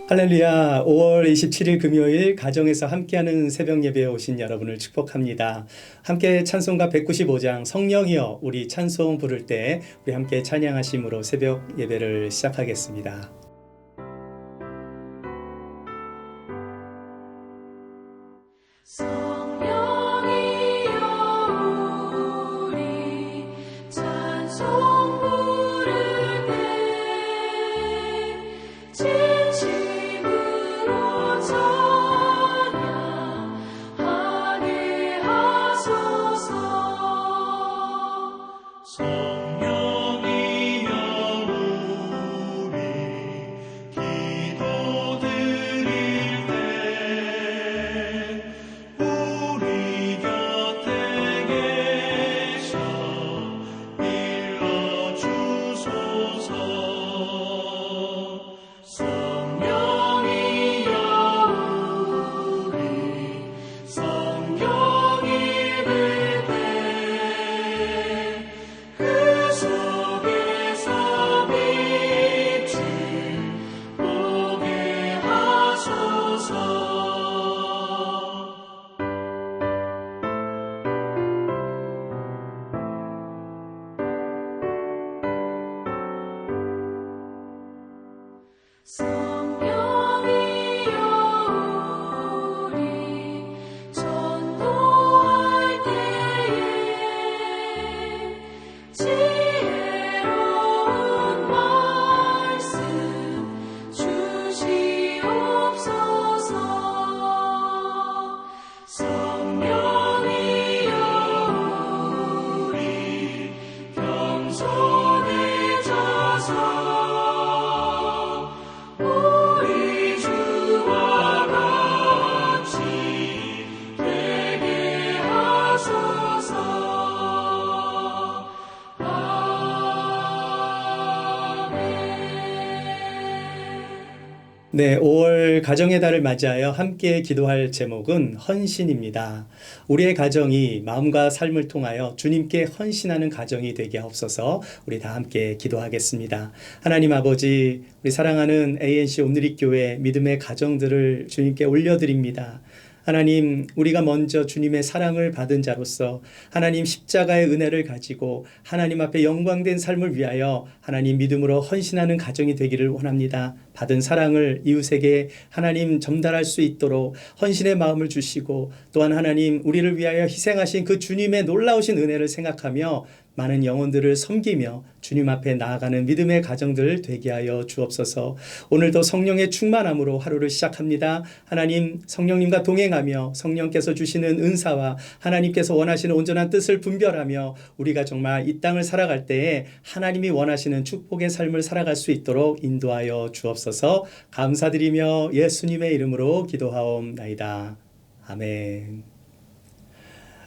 할렐루야. 5월 27일 금요일 가정에서 함께하는 새벽 예배에 오신 여러분을 축복합니다. 함께 찬송가 195장 성령이여 우리 찬송 부를 때 우리 함께 찬양하심으로 새벽 예배를 시작하겠습니다. 네, 5월 가정의 달을 맞이하여 함께 기도할 제목은 헌신입니다. 우리의 가정이 마음과 삶을 통하여 주님께 헌신하는 가정이 되게 하옵소서. 우리 다 함께 기도하겠습니다. 하나님 아버지, 우리 사랑하는 ANC 온누리교회 믿음의 가정들을 주님께 올려드립니다. 하나님, 우리가 먼저 주님의 사랑을 받은 자로서 하나님 십자가의 은혜를 가지고 하나님 앞에 영광된 삶을 위하여 하나님 믿음으로 헌신하는 가정이 되기를 원합니다. 받은 사랑을 이웃에게 하나님 전달할 수 있도록 헌신의 마음을 주시고, 또한 하나님 우리를 위하여 희생하신 그 주님의 놀라우신 은혜를 생각하며 많은 영혼들을 섬기며 주님 앞에 나아가는 믿음의 가정들 되게 하여 주옵소서. 오늘도 성령의 충만함으로 하루를 시작합니다. 하나님, 성령님과 동행하며 성령께서 주시는 은사와 하나님께서 원하시는 온전한 뜻을 분별하며 우리가 정말 이 땅을 살아갈 때에 하나님이 원하시는 축복의 삶을 살아갈 수 있도록 인도하여 주옵소서. 감사드리며 예수님의 이름으로 기도하옵나이다. 아멘.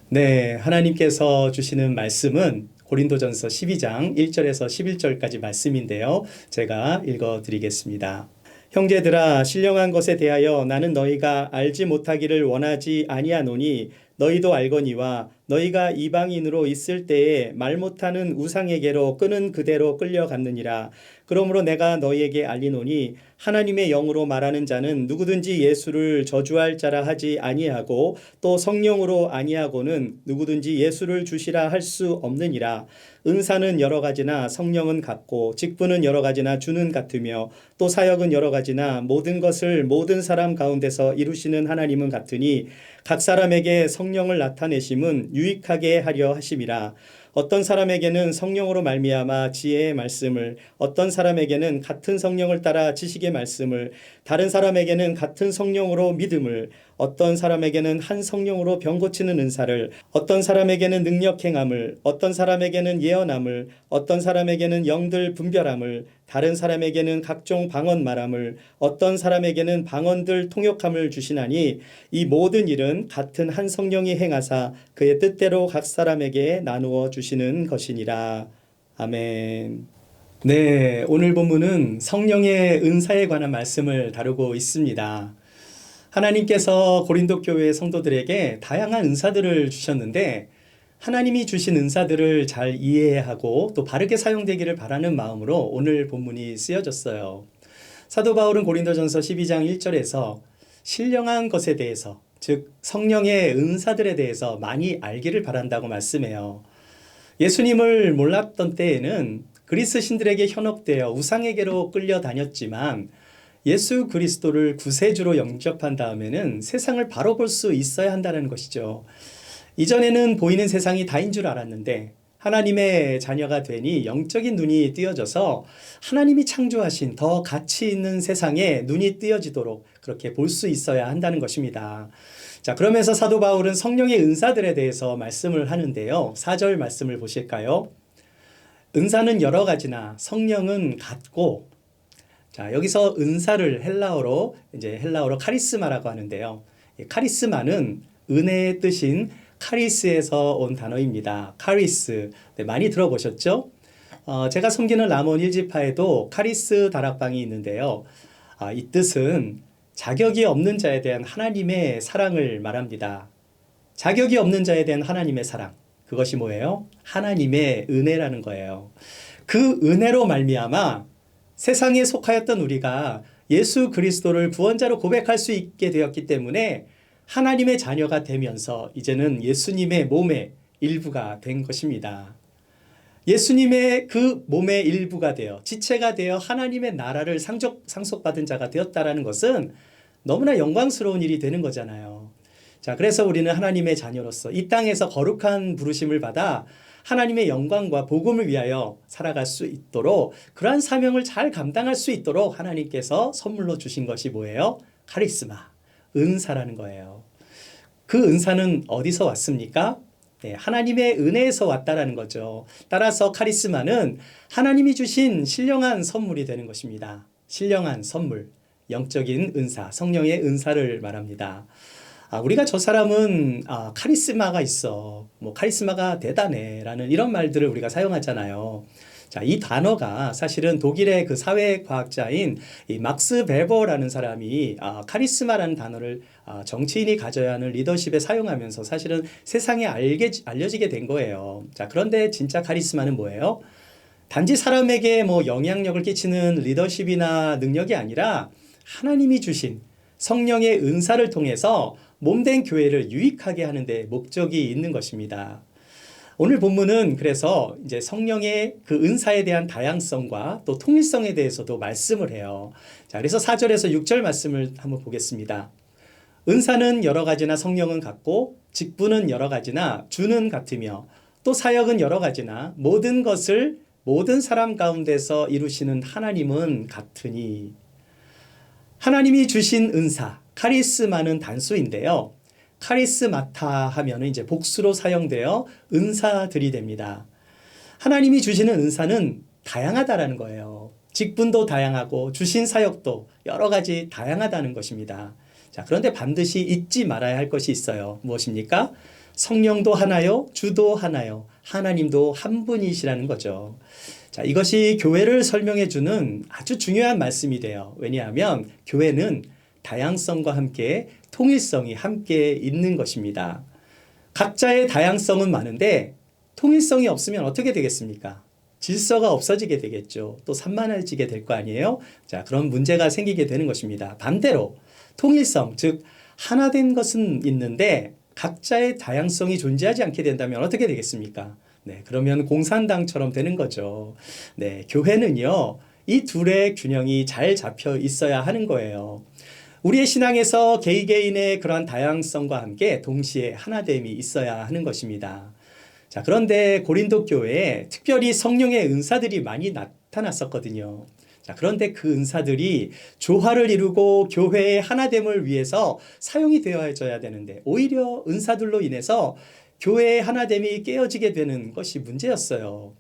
네, 하나님께서 주시는 말씀은 고린도전서 12장 1절에서 11절까지 말씀인데요. 제가 읽어드리겠습니다. 형제들아, 신령한 것에 대하여 나는 너희가 알지 못하기를 원하지 아니하노니 너희도 알거니와 너희가 이방인으로 있을 때에 말 못하는 우상에게로 끄는 그대로 끌려갔느니라. 그러므로 내가 너희에게 알리노니 하나님의 영으로 말하는 자는 누구든지 예수를 저주할 자라 하지 아니하고 또 성령으로 아니하고는 누구든지 예수를 주시라 할 수 없느니라. 은사는 여러 가지나 성령은 같고 직분은 여러 가지나 주는 같으며 또 사역은 여러 가지나 모든 것을 모든 사람 가운데서 이루시는 하나님은 같으니 각 사람에게 성령을 나타내심은 유익하게 하려 하심이라. 어떤 사람에게는 성령으로 말미암아 지혜의 말씀을, 어떤 사람에게는 같은 성령을 따라 지식의 말씀을, 다른 사람에게는 같은 성령으로 믿음을, 어떤 사람에게는 한 성령으로 병 고치는 은사를, 어떤 사람에게는 능력 행함을, 어떤 사람에게는 예언함을, 어떤 사람에게는 영들 분별함을, 다른 사람에게는 각종 방언 말함을, 어떤 사람에게는 방언들 통역함을 주시나니 이 모든 일은 같은 한 성령이 행하사 그의 뜻대로 각 사람에게 나누어 주시는 것이니라. 아멘. 네, 오늘 본문은 성령의 은사에 관한 말씀을 다루고 있습니다. 하나님께서 고린도 교회 성도들에게 다양한 은사들을 주셨는데 하나님이 주신 은사들을 잘 이해하고 또 바르게 사용되기를 바라는 마음으로 오늘 본문이 쓰여졌어요. 사도 바울은 고린도전서 12장 1절에서 신령한 것에 대해서, 즉 성령의 은사들에 대해서 많이 알기를 바란다고 말씀해요. 예수님을 몰랐던 때에는 그리스 신들에게 현혹되어 우상에게로 끌려다녔지만 예수 그리스도를 구세주로 영접한 다음에는 세상을 바로 볼 수 있어야 한다는 것이죠. 이전에는 보이는 세상이 다인 줄 알았는데 하나님의 자녀가 되니 영적인 눈이 띄어져서 하나님이 창조하신 더 가치 있는 세상에 눈이 띄어지도록 그렇게 볼 수 있어야 한다는 것입니다. 자, 그러면서 사도 바울은 성령의 은사들에 대해서 말씀을 하는데요. 4절 말씀을 보실까요? 은사는 여러 가지나 성령은 같고, 자, 여기서 은사를 헬라어로 카리스마라고 하는데요. 카리스마는 은혜의 뜻인 카리스에서 온 단어입니다. 카리스. 네, 많이 들어보셨죠? 제가 섬기는 람원 1지파에도 카리스 다락방이 있는데요. 이 뜻은 자격이 없는 자에 대한 하나님의 사랑을 말합니다. 자격이 없는 자에 대한 하나님의 사랑. 그것이 뭐예요? 하나님의 은혜라는 거예요. 그 은혜로 말미암아 세상에 속하였던 우리가 예수 그리스도를 구원자로 고백할 수 있게 되었기 때문에 하나님의 자녀가 되면서 이제는 예수님의 몸의 일부가 된 것입니다. 예수님의 그 몸의 일부가 되어 지체가 되어 하나님의 나라를 상속받은 자가 되었다라는 것은 너무나 영광스러운 일이 되는 거잖아요. 자, 그래서 우리는 하나님의 자녀로서 이 땅에서 거룩한 부르심을 받아 하나님의 영광과 복음을 위하여 살아갈 수 있도록 그러한 사명을 잘 감당할 수 있도록 하나님께서 선물로 주신 것이 뭐예요? 카리스마, 은사라는 거예요. 그 은사는 어디서 왔습니까? 네, 하나님의 은혜에서 왔다라는 거죠. 따라서 카리스마는 하나님이 주신 신령한 선물이 되는 것입니다. 신령한 선물, 영적인 은사, 성령의 은사를 말합니다. 우리가 저 사람은 카리스마가 있어, 카리스마가 대단해 라는 이런 말들을 우리가 사용하잖아요. 자, 이 단어가 사실은 독일의 그 사회과학자인 이 막스 베버라는 사람이 카리스마라는 단어를 정치인이 가져야 하는 리더십에 사용하면서 사실은 세상에 알려지게 된 거예요. 자, 그런데 진짜 카리스마는 뭐예요? 단지 사람에게 영향력을 끼치는 리더십이나 능력이 아니라 하나님이 주신 성령의 은사를 통해서 몸된 교회를 유익하게 하는 데 목적이 있는 것입니다. 오늘 본문은 그래서 이제 성령의 그 은사에 대한 다양성과 또 통일성에 대해서도 말씀을 해요. 자, 그래서 4절에서 6절 말씀을 한번 보겠습니다. 은사는 여러 가지나 성령은 같고 직분은 여러 가지나 주는 같으며 또 사역은 여러 가지나 모든 것을 모든 사람 가운데서 이루시는 하나님은 같으니. 하나님이 주신 은사, 카리스마는 단수인데요. 카리스마타 하면은 이제 복수로 사용되어 은사들이 됩니다. 하나님이 주시는 은사는 다양하다라는 거예요. 직분도 다양하고 주신 사역도 여러 가지 다양하다는 것입니다. 자, 그런데 반드시 잊지 말아야 할 것이 있어요. 무엇입니까? 성령도 하나요, 주도 하나요, 하나님도 한 분이시라는 거죠. 자, 이것이 교회를 설명해 주는 아주 중요한 말씀이 돼요. 왜냐하면 교회는 다양성과 함께 통일성이 함께 있는 것입니다. 각자의 다양성은 많은데 통일성이 없으면 어떻게 되겠습니까? 질서가 없어지게 되겠죠. 또 산만해지게 될 거 아니에요? 자, 그런 문제가 생기게 되는 것입니다. 반대로 통일성, 즉 하나 된 것은 있는데 각자의 다양성이 존재하지 않게 된다면 어떻게 되겠습니까? 네, 그러면 공산당처럼 되는 거죠. 네, 교회는요, 이 둘의 균형이 잘 잡혀 있어야 하는 거예요. 우리의 신앙에서 개개인의 그러한 다양성과 함께 동시에 하나됨이 있어야 하는 것입니다. 자, 그런데 고린도 교회에 특별히 성령의 은사들이 많이 나타났었거든요. 자, 그런데 그 은사들이 조화를 이루고 교회의 하나됨을 위해서 사용이 되어져야 되는데 오히려 은사들로 인해서 교회의 하나됨이 깨어지게 되는 것이 문제였어요.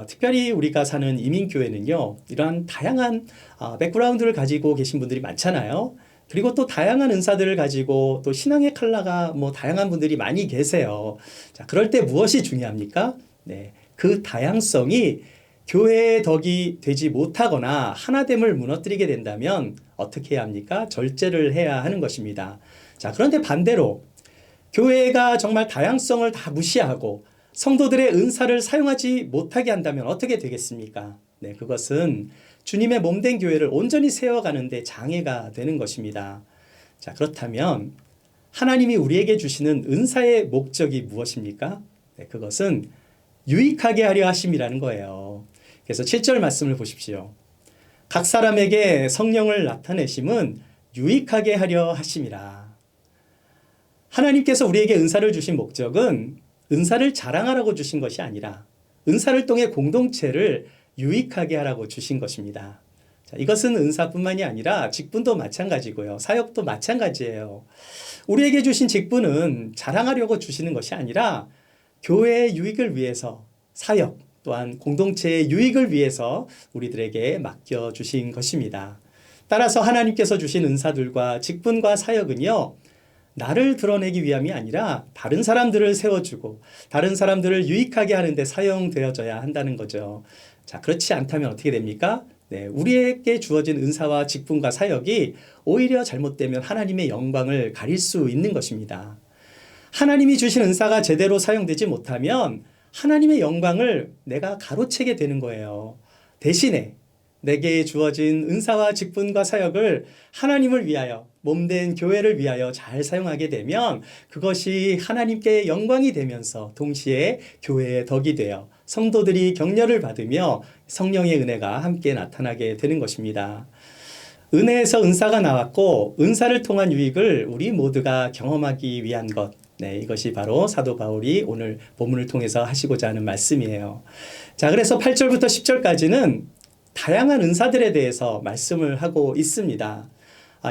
특별히 우리가 사는 이민교회는요, 이러한 다양한 백그라운드를 가지고 계신 분들이 많잖아요. 그리고 또 다양한 은사들을 가지고 또 신앙의 컬러가 다양한 분들이 많이 계세요. 자, 그럴 때 무엇이 중요합니까? 네, 그 다양성이 교회의 덕이 되지 못하거나 하나됨을 무너뜨리게 된다면 어떻게 해야 합니까? 절제를 해야 하는 것입니다. 자, 그런데 반대로 교회가 정말 다양성을 다 무시하고 성도들의 은사를 사용하지 못하게 한다면 어떻게 되겠습니까? 네, 그것은 주님의 몸된 교회를 온전히 세워가는데 장애가 되는 것입니다. 자, 그렇다면 하나님이 우리에게 주시는 은사의 목적이 무엇입니까? 네, 그것은 유익하게 하려 하심이라는 거예요. 그래서 7절 말씀을 보십시오. 각 사람에게 성령을 나타내심은 유익하게 하려 하심이라. 하나님께서 우리에게 은사를 주신 목적은 은사를 자랑하라고 주신 것이 아니라 은사를 통해 공동체를 유익하게 하라고 주신 것입니다. 자, 이것은 은사뿐만이 아니라 직분도 마찬가지고요. 사역도 마찬가지예요. 우리에게 주신 직분은 자랑하려고 주시는 것이 아니라 교회의 유익을 위해서 사역 또한 공동체의 유익을 위해서 우리들에게 맡겨주신 것입니다. 따라서 하나님께서 주신 은사들과 직분과 사역은요, 나를 드러내기 위함이 아니라 다른 사람들을 세워주고 다른 사람들을 유익하게 하는데 사용되어져야 한다는 거죠. 자, 그렇지 않다면 어떻게 됩니까? 네, 우리에게 주어진 은사와 직분과 사역이 오히려 잘못되면 하나님의 영광을 가릴 수 있는 것입니다. 하나님이 주신 은사가 제대로 사용되지 못하면 하나님의 영광을 내가 가로채게 되는 거예요. 대신에 내게 주어진 은사와 직분과 사역을 하나님을 위하여 몸된 교회를 위하여 잘 사용하게 되면 그것이 하나님께 영광이 되면서 동시에 교회의 덕이 되어 성도들이 격려를 받으며 성령의 은혜가 함께 나타나게 되는 것입니다. 은혜에서 은사가 나왔고 은사를 통한 유익을 우리 모두가 경험하기 위한 것, 네, 이것이 바로 사도 바울이 오늘 본문을 통해서 하시고자 하는 말씀이에요. 자, 그래서 8절부터 10절까지는 다양한 은사들에 대해서 말씀을 하고 있습니다.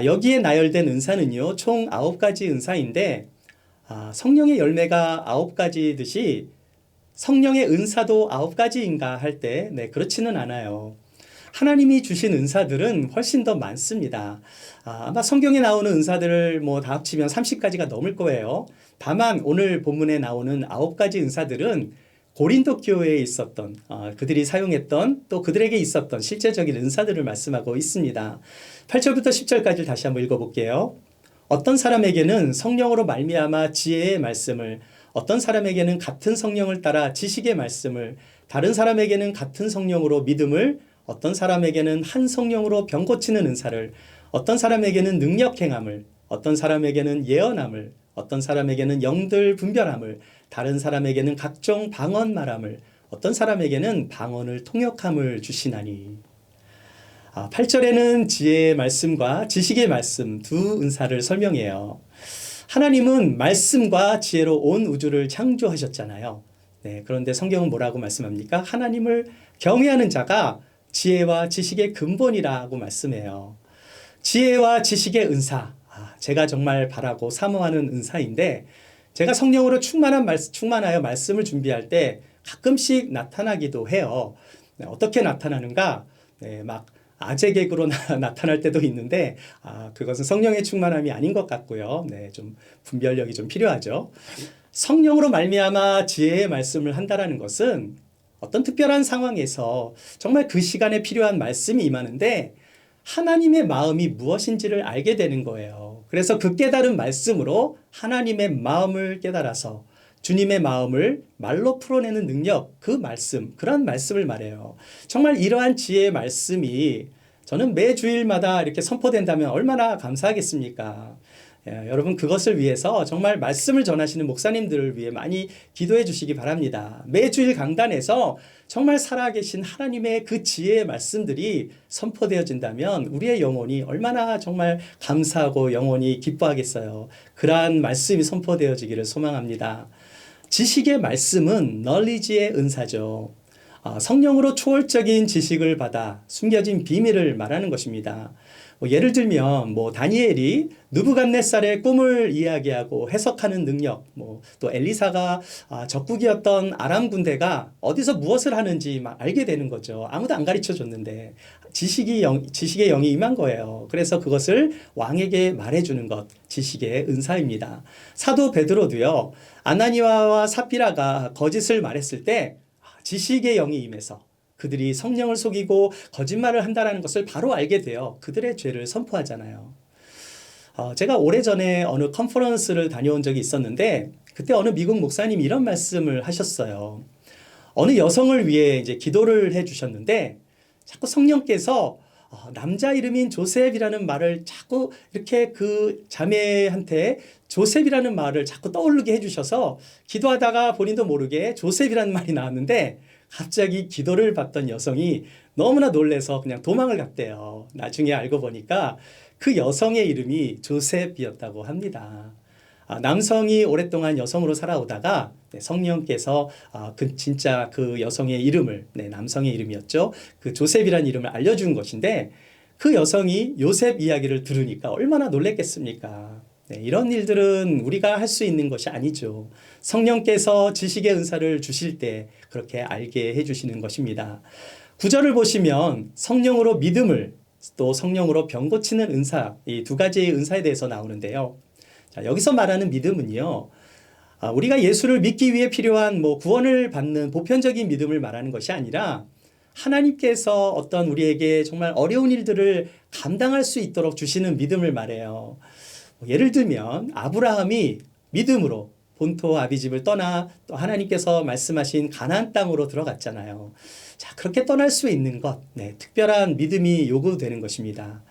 여기에 나열된 은사는요, 총 9가지 은사인데 성령의 열매가 9가지듯이 성령의 은사도 9가지인가 할 때, 네, 그렇지는 않아요. 하나님이 주신 은사들은 훨씬 더 많습니다. 아마 성경에 나오는 은사들을 다 합치면 30가지가 넘을 거예요. 다만 오늘 본문에 나오는 9가지 은사들은 고린도 교회에 있었던 그들이 사용했던 또 그들에게 있었던 실제적인 은사들을 말씀하고 있습니다. 8절부터 10절까지 다시 한번 읽어볼게요. 어떤 사람에게는 성령으로 말미암아 지혜의 말씀을, 어떤 사람에게는 같은 성령을 따라 지식의 말씀을, 다른 사람에게는 같은 성령으로 믿음을, 어떤 사람에게는 한 성령으로 병 고치는 은사를, 어떤 사람에게는 능력 행함을, 어떤 사람에게는 예언함을, 어떤 사람에게는 영들 분별함을, 다른 사람에게는 각종 방언 말함을, 어떤 사람에게는 방언을 통역함을 주시나니. 8절에는 지혜의 말씀과 지식의 말씀 두 은사를 설명해요. 하나님은 말씀과 지혜로 온 우주를 창조하셨잖아요. 네, 그런데 성경은 뭐라고 말씀합니까? 하나님을 경외하는 자가 지혜와 지식의 근본이라고 말씀해요. 지혜와 지식의 은사, 제가 정말 바라고 사모하는 은사인데 제가 성령으로 충만하여 말씀을 준비할 때 가끔씩 나타나기도 해요. 네, 어떻게 나타나는가? 네, 막 아재 개그로 나타날 때도 있는데 그것은 성령의 충만함이 아닌 것 같고요. 네, 좀 분별력이 좀 필요하죠. 성령으로 말미암아 지혜의 말씀을 한다라는 것은 어떤 특별한 상황에서 정말 그 시간에 필요한 말씀이 임하는데 하나님의 마음이 무엇인지를 알게 되는 거예요. 그래서 그 깨달은 말씀으로 하나님의 마음을 깨달아서 주님의 마음을 말로 풀어내는 능력, 그 말씀, 그런 말씀을 말해요. 정말 이러한 지혜의 말씀이 저는 매 주일마다 이렇게 선포된다면 얼마나 감사하겠습니까? 여러분 그것을 위해서 정말 말씀을 전하시는 목사님들을 위해 많이 기도해 주시기 바랍니다. 매주일 강단에서 정말 살아계신 하나님의 그 지혜의 말씀들이 선포되어진다면 우리의 영혼이 얼마나 정말 감사하고 영혼이 기뻐하겠어요. 그러한 말씀이 선포되어지기를 소망합니다. 지식의 말씀은 knowledge의 은사죠. 성령으로 초월적인 지식을 받아 숨겨진 비밀을 말하는 것입니다. 예를 들면 다니엘이 느부갓네살의 꿈을 이야기하고 해석하는 능력, 또 엘리사가 적국이었던 아람 군대가 어디서 무엇을 하는지 막 알게 되는 거죠. 아무도 안 가르쳐 줬는데 지식의 영이 임한 거예요. 그래서 그것을 왕에게 말해주는 것, 지식의 은사입니다. 사도 베드로도요, 아나니아와 삽비라가 거짓을 말했을 때 지식의 영이 임해서 그들이 성령을 속이고 거짓말을 한다는 것을 바로 알게 되어 그들의 죄를 선포하잖아요. 제가 오래전에 어느 컨퍼런스를 다녀온 적이 있었는데 그때 어느 미국 목사님이 이런 말씀을 하셨어요. 어느 여성을 위해 이제 기도를 해 주셨는데 자꾸 성령께서 남자 이름인 조셉이라는 말을 자꾸 이렇게 그 자매한테 조셉이라는 말을 자꾸 떠오르게 해주셔서 기도하다가 본인도 모르게 조셉이라는 말이 나왔는데 갑자기 기도를 받던 여성이 너무나 놀래서 그냥 도망을 갔대요. 나중에 알고 보니까 그 여성의 이름이 조셉이었다고 합니다. 남성이 오랫동안 여성으로 살아오다가 성령께서 진짜 그 여성의 이름을, 남성의 이름이었죠. 그 조셉이라는 이름을 알려준 것인데 그 여성이 요셉 이야기를 들으니까 얼마나 놀랬겠습니까? 이런 일들은 우리가 할 수 있는 것이 아니죠. 성령께서 지식의 은사를 주실 때 그렇게 알게 해주시는 것입니다. 구절을 보시면 성령으로 믿음을 또 성령으로 병 고치는 은사, 이 두 가지의 은사에 대해서 나오는데요. 자, 여기서 말하는 믿음은요, 우리가 예수를 믿기 위해 필요한 구원을 받는 보편적인 믿음을 말하는 것이 아니라 하나님께서 어떤 우리에게 정말 어려운 일들을 감당할 수 있도록 주시는 믿음을 말해요. 예를 들면 아브라함이 믿음으로 본토 아비집을 떠나 또 하나님께서 말씀하신 가나안 땅으로 들어갔잖아요. 자, 그렇게 떠날 수 있는 것, 특별한 믿음이 요구되는 것입니다.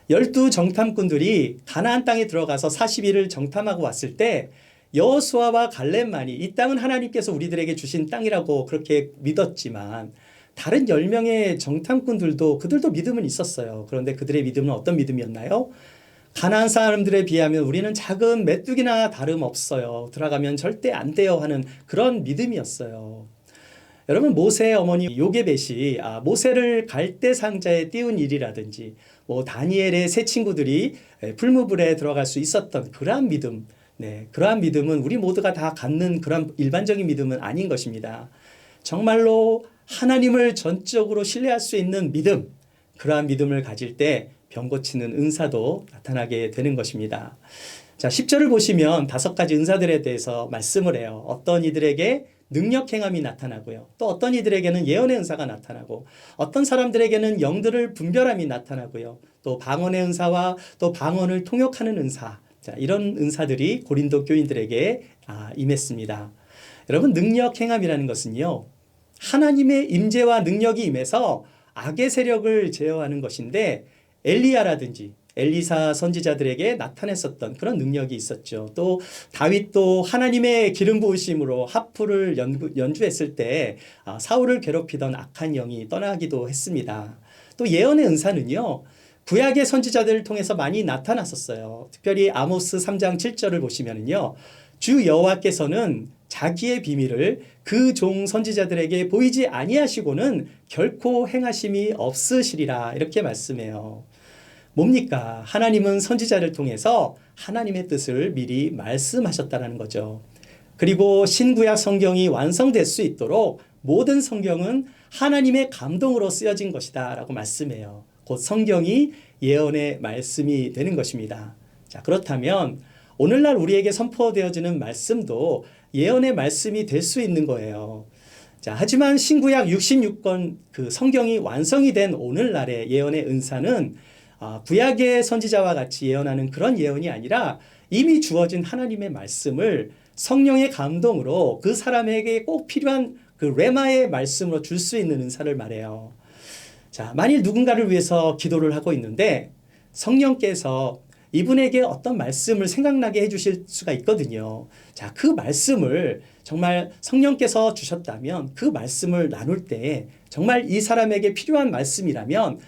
12 정탐꾼들이 가나안 땅에 들어가서 40일을 정탐하고 왔을 때 여호수아와 갈렙만이 이 땅은 하나님께서 우리들에게 주신 땅이라고 그렇게 믿었지만 다른 10명의 정탐꾼들도 그들도 믿음은 있었어요. 그런데 그들의 믿음은 어떤 믿음이었나요? 가나안 사람들에 비하면 우리는 작은 메뚜기나 다름없어요. 들어가면 절대 안 돼요 하는 그런 믿음이었어요. 여러분, 모세의 어머니 요게벳이 모세를 갈대 상자에 띄운 일이라든지 다니엘의 세 친구들이 풀무불에 들어갈 수 있었던 그러한 믿음, 그러한 믿음은 우리 모두가 다 갖는 그런 일반적인 믿음은 아닌 것입니다. 정말로 하나님을 전적으로 신뢰할 수 있는 믿음, 그러한 믿음을 가질 때 병 고치는 은사도 나타나게 되는 것입니다. 자, 10절을 보시면 5가지 은사들에 대해서 말씀을 해요. 어떤 이들에게 능력 행함이 나타나고요. 또 어떤 이들에게는 예언의 은사가 나타나고 어떤 사람들에게는 영들을 분별함이 나타나고요. 또 방언의 은사와 또 방언을 통역하는 은사. 자, 이런 은사들이 고린도 교인들에게 임했습니다. 여러분, 능력 행함이라는 것은요, 하나님의 임재와 능력이 임해서 악의 세력을 제어하는 것인데 엘리야라든지 엘리사 선지자들에게 나타냈었던 그런 능력이 있었죠. 또 다윗도 하나님의 기름 부으심으로 하프를 연주했을 때 사울을 괴롭히던 악한 영이 떠나기도 했습니다. 또 예언의 은사는요, 구약의 선지자들을 통해서 많이 나타났었어요. 특별히 아모스 3장 7절을 보시면은요, 주 여호와께서는 자기의 비밀을 그 종 선지자들에게 보이지 아니하시고는 결코 행하심이 없으시리라, 이렇게 말씀해요. 뭡니까? 하나님은 선지자를 통해서 하나님의 뜻을 미리 말씀하셨다는 거죠. 그리고 신구약 성경이 완성될 수 있도록 모든 성경은 하나님의 감동으로 쓰여진 것이다 라고 말씀해요. 곧 성경이 예언의 말씀이 되는 것입니다. 자, 그렇다면 오늘날 우리에게 선포되어지는 말씀도 예언의 말씀이 될 수 있는 거예요. 자, 하지만 신구약 66권 그 성경이 완성이 된 오늘날의 예언의 은사는 구약의 선지자와 같이 예언하는 그런 예언이 아니라 이미 주어진 하나님의 말씀을 성령의 감동으로 그 사람에게 꼭 필요한 그 레마의 말씀으로 줄 수 있는 은사를 말해요. 자, 만일 누군가를 위해서 기도를 하고 있는데 성령께서 이분에게 어떤 말씀을 생각나게 해주실 수가 있거든요. 자, 그 말씀을 정말 성령께서 주셨다면 그 말씀을 나눌 때 정말 이 사람에게 필요한 말씀이라면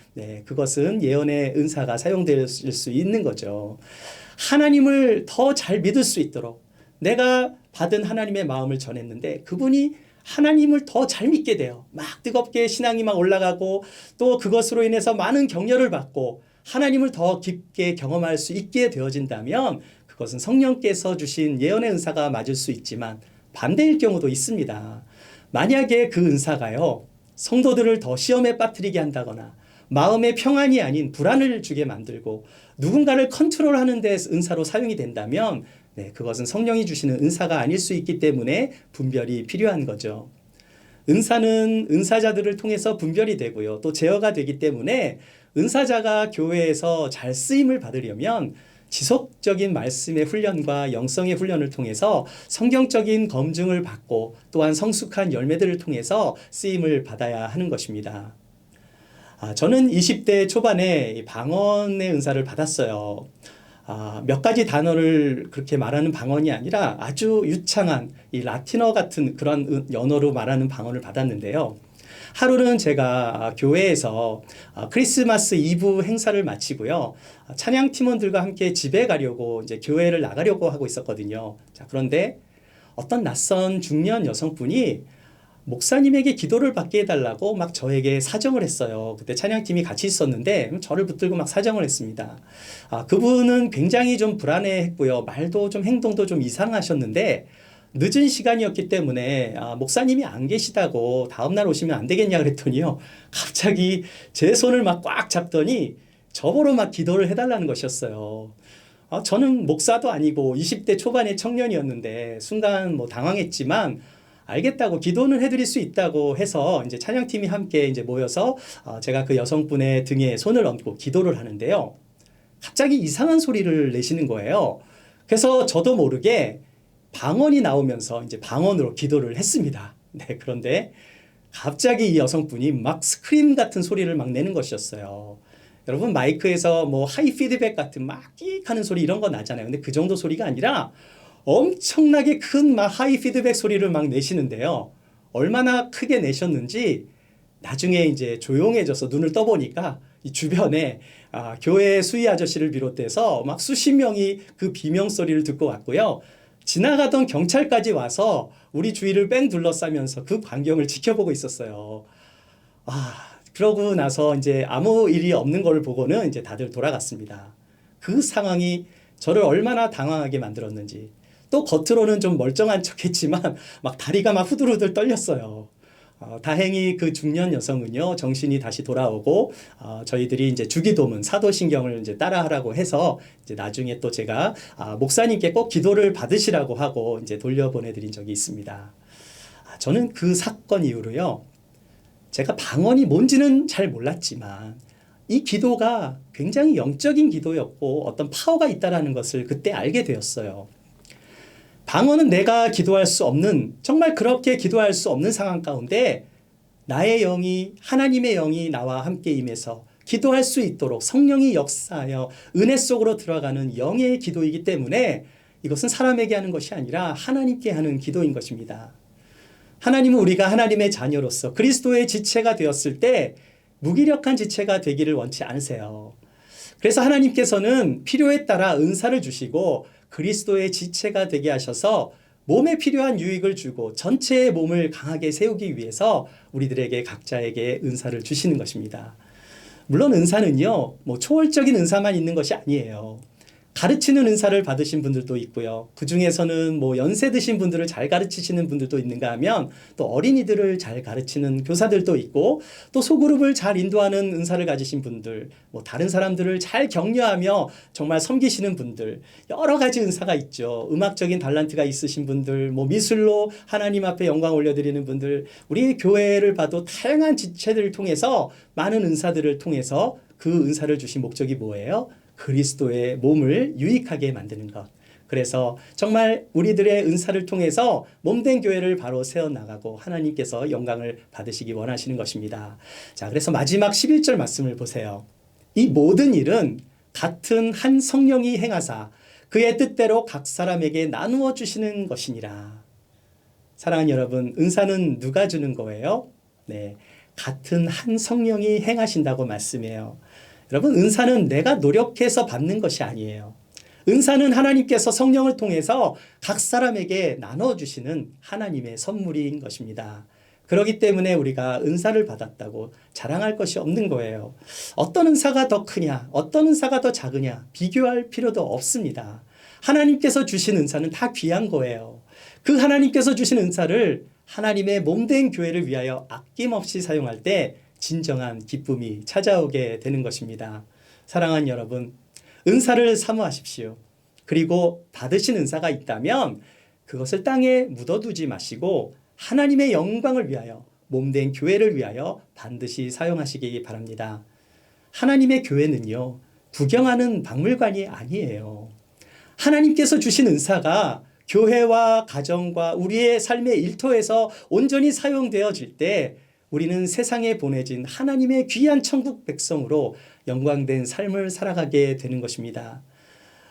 그것은 예언의 은사가 사용될 수 있는 거죠. 하나님을 더 잘 믿을 수 있도록 내가 받은 하나님의 마음을 전했는데 그분이 하나님을 더 잘 믿게 돼요. 막 뜨겁게 신앙이 막 올라가고 또 그것으로 인해서 많은 격려를 받고 하나님을 더 깊게 경험할 수 있게 되어진다면 그것은 성령께서 주신 예언의 은사가 맞을 수 있지만 반대일 경우도 있습니다. 만약에 그 은사가요, 성도들을 더 시험에 빠뜨리게 한다거나 마음의 평안이 아닌 불안을 주게 만들고 누군가를 컨트롤하는 데 은사로 사용이 된다면 그것은 성령이 주시는 은사가 아닐 수 있기 때문에 분별이 필요한 거죠. 은사는 은사자들을 통해서 분별이 되고요. 또 제어가 되기 때문에 은사자가 교회에서 잘 쓰임을 받으려면 지속적인 말씀의 훈련과 영성의 훈련을 통해서 성경적인 검증을 받고 또한 성숙한 열매들을 통해서 쓰임을 받아야 하는 것입니다. 저는 20대 초반에 이 방언의 은사를 받았어요. 몇 가지 단어를 그렇게 말하는 방언이 아니라 아주 유창한 이 라틴어 같은 그런 언어로 말하는 방언을 받았는데요. 하루는 제가 교회에서 크리스마스 이브 행사를 마치고요. 찬양 팀원들과 함께 집에 가려고 이제 교회를 나가려고 하고 있었거든요. 자, 그런데 어떤 낯선 중년 여성분이 목사님에게 기도를 받게 해달라고 막 저에게 사정을 했어요. 그때 찬양팀이 같이 있었는데 저를 붙들고 막 사정을 했습니다. 그분은 굉장히 좀 불안해했고요. 말도 좀 행동도 좀 이상하셨는데 늦은 시간이었기 때문에 목사님이 안 계시다고 다음날 오시면 안 되겠냐 그랬더니요. 갑자기 제 손을 막 꽉 잡더니 저보러 막 기도를 해달라는 것이었어요. 저는 목사도 아니고 20대 초반의 청년이었는데 순간 뭐 당황했지만 알겠다고 기도는 해드릴 수 있다고 해서 이제 찬양팀이 함께 이제 모여서 제가 그 여성분의 등에 손을 얹고 기도를 하는데요. 갑자기 이상한 소리를 내시는 거예요. 그래서 저도 모르게 방언이 나오면서 이제 방언으로 기도를 했습니다. 네, 그런데 갑자기 이 여성분이 막 스크림 같은 소리를 막 내는 것이었어요. 여러분 마이크에서 뭐 하이 피드백 같은 막 끼익 하는 소리 이런 거 나잖아요. 근데 그 정도 소리가 아니라 엄청나게 큰 막 하이 피드백 소리를 막 내시는데요. 얼마나 크게 내셨는지 나중에 이제 조용해져서 눈을 떠보니까 이 주변에 교회 수위 아저씨를 비롯해서 막 수십 명이 그 비명 소리를 듣고 왔고요. 지나가던 경찰까지 와서 우리 주위를 뺑 둘러싸면서 그 광경을 지켜보고 있었어요. 그러고 나서 이제 아무 일이 없는 걸 보고는 이제 다들 돌아갔습니다. 그 상황이 저를 얼마나 당황하게 만들었는지. 또 겉으로는 좀 멀쩡한 척했지만 막 다리가 막 후들후들 떨렸어요. 다행히 그 중년 여성은요 정신이 다시 돌아오고 저희들이 이제 주기도문 사도신경을 이제 따라하라고 해서 이제 나중에 또 제가 목사님께 꼭 기도를 받으시라고 하고 이제 돌려보내드린 적이 있습니다. 저는 그 사건 이후로요 제가 방언이 뭔지는 잘 몰랐지만 이 기도가 굉장히 영적인 기도였고 어떤 파워가 있다라는 것을 그때 알게 되었어요. 방언은 내가 기도할 수 없는 정말 그렇게 기도할 수 없는 상황 가운데 나의 영이 하나님의 영이 나와 함께 임해서 기도할 수 있도록 성령이 역사하여 은혜 속으로 들어가는 영의 기도이기 때문에 이것은 사람에게 하는 것이 아니라 하나님께 하는 기도인 것입니다. 하나님은 우리가 하나님의 자녀로서 그리스도의 지체가 되었을 때 무기력한 지체가 되기를 원치 않으세요. 그래서 하나님께서는 필요에 따라 은사를 주시고 그리스도의 지체가 되게 하셔서 몸에 필요한 유익을 주고 전체의 몸을 강하게 세우기 위해서 우리들에게 각자에게 은사를 주시는 것입니다. 물론 은사는요, 뭐 초월적인 은사만 있는 것이 아니에요. 가르치는 은사를 받으신 분들도 있고요. 그 중에서는 뭐 연세 드신 분들을 잘 가르치시는 분들도 있는가 하면 또 어린이들을 잘 가르치는 교사들도 있고 또 소그룹을 잘 인도하는 은사를 가지신 분들, 뭐 다른 사람들을 잘 격려하며 정말 섬기시는 분들, 여러 가지 은사가 있죠. 음악적인 달란트가 있으신 분들, 뭐 미술로 하나님 앞에 영광 올려드리는 분들, 우리 교회를 봐도 다양한 지체들을 통해서 많은 은사들을 통해서 그 은사를 주신 목적이 뭐예요? 그리스도의 몸을 유익하게 만드는 것. 그래서 정말 우리들의 은사를 통해서 몸된 교회를 바로 세워나가고 하나님께서 영광을 받으시기 원하시는 것입니다. 자, 그래서 마지막 11절 말씀을 보세요. 이 모든 일은 같은 한 성령이 행하사 그의 뜻대로 각 사람에게 나누어 주시는 것이니라. 사랑하는 여러분, 은사는 누가 주는 거예요? 네, 같은 한 성령이 행하신다고 말씀해요. 여러분, 은사는 내가 노력해서 받는 것이 아니에요. 은사는 하나님께서 성령을 통해서 각 사람에게 나눠주시는 하나님의 선물인 것입니다. 그렇기 때문에 우리가 은사를 받았다고 자랑할 것이 없는 거예요. 어떤 은사가 더 크냐, 어떤 은사가 더 작으냐 비교할 필요도 없습니다. 하나님께서 주신 은사는 다 귀한 거예요. 그 하나님께서 주신 은사를 하나님의 몸된 교회를 위하여 아낌없이 사용할 때 진정한 기쁨이 찾아오게 되는 것입니다. 사랑하는 여러분, 은사를 사모하십시오. 그리고 받으신 은사가 있다면 그것을 땅에 묻어두지 마시고 하나님의 영광을 위하여 몸된 교회를 위하여 반드시 사용하시기 바랍니다. 하나님의 교회는요, 구경하는 박물관이 아니에요. 하나님께서 주신 은사가 교회와 가정과 우리의 삶의 일터에서 온전히 사용되어질 때 우리는 세상에 보내진 하나님의 귀한 천국 백성으로 영광된 삶을 살아가게 되는 것입니다.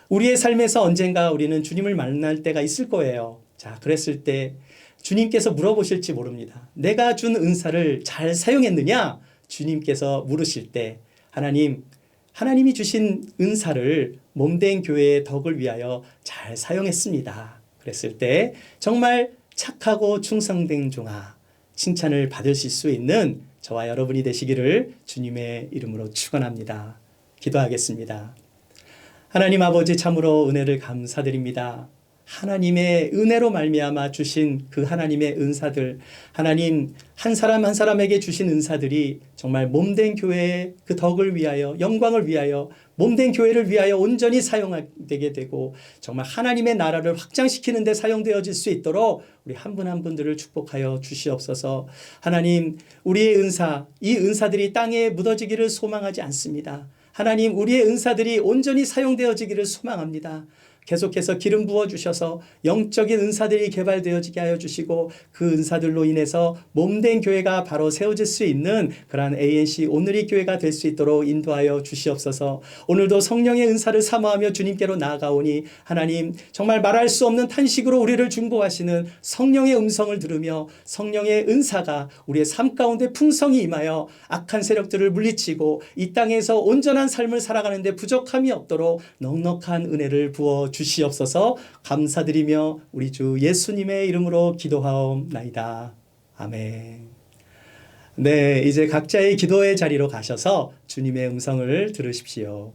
우리의 삶에서 언젠가 우리는 주님을 만날 때가 있을 거예요. 자, 그랬을 때 주님께서 물어보실지 모릅니다. 내가 준 은사를 잘 사용했느냐? 주님께서 물으실 때 하나님이 주신 은사를 몸된 교회의 덕을 위하여 잘 사용했습니다. 그랬을 때 정말 착하고 충성된 종아, 칭찬을 받으실 수 있는 저와 여러분이 되시기를 주님의 이름으로 축원합니다. 기도하겠습니다. 하나님 아버지, 참으로 은혜를 감사드립니다. 하나님의 은혜로 말미암아 주신 그 하나님의 은사들, 하나님 한 사람 한 사람에게 주신 은사들이 정말 몸된 교회의 그 덕을 위하여, 영광을 위하여, 몸된 교회를 위하여 온전히 사용되게 되고 정말 하나님의 나라를 확장시키는 데 사용되어질 수 있도록 우리 한 분 한 분들을 축복하여 주시옵소서. 하나님, 우리의 은사, 이 은사들이 땅에 묻어지기를 소망하지 않습니다. 하나님, 우리의 은사들이 온전히 사용되어지기를 소망합니다. 계속해서 기름 부어주셔서 영적인 은사들이 개발되어지게 하여 주시고 그 은사들로 인해서 몸된 교회가 바로 세워질 수 있는 그러한 ANC 오늘의 교회가 될 수 있도록 인도하여 주시옵소서. 오늘도 성령의 은사를 사모하며 주님께로 나아가오니 하나님, 정말 말할 수 없는 탄식으로 우리를 중보하시는 성령의 음성을 들으며 성령의 은사가 우리의 삶 가운데 풍성히 임하여 악한 세력들을 물리치고 이 땅에서 온전한 삶을 살아가는 데 부족함이 없도록 넉넉한 은혜를 부어 주시옵소서. 감사드리며 우리 주 예수님의 이름으로 기도하옵나이다. 아멘. 네, 이제 각자의 기도의 자리로 가셔서 주님의 음성을 들으십시오.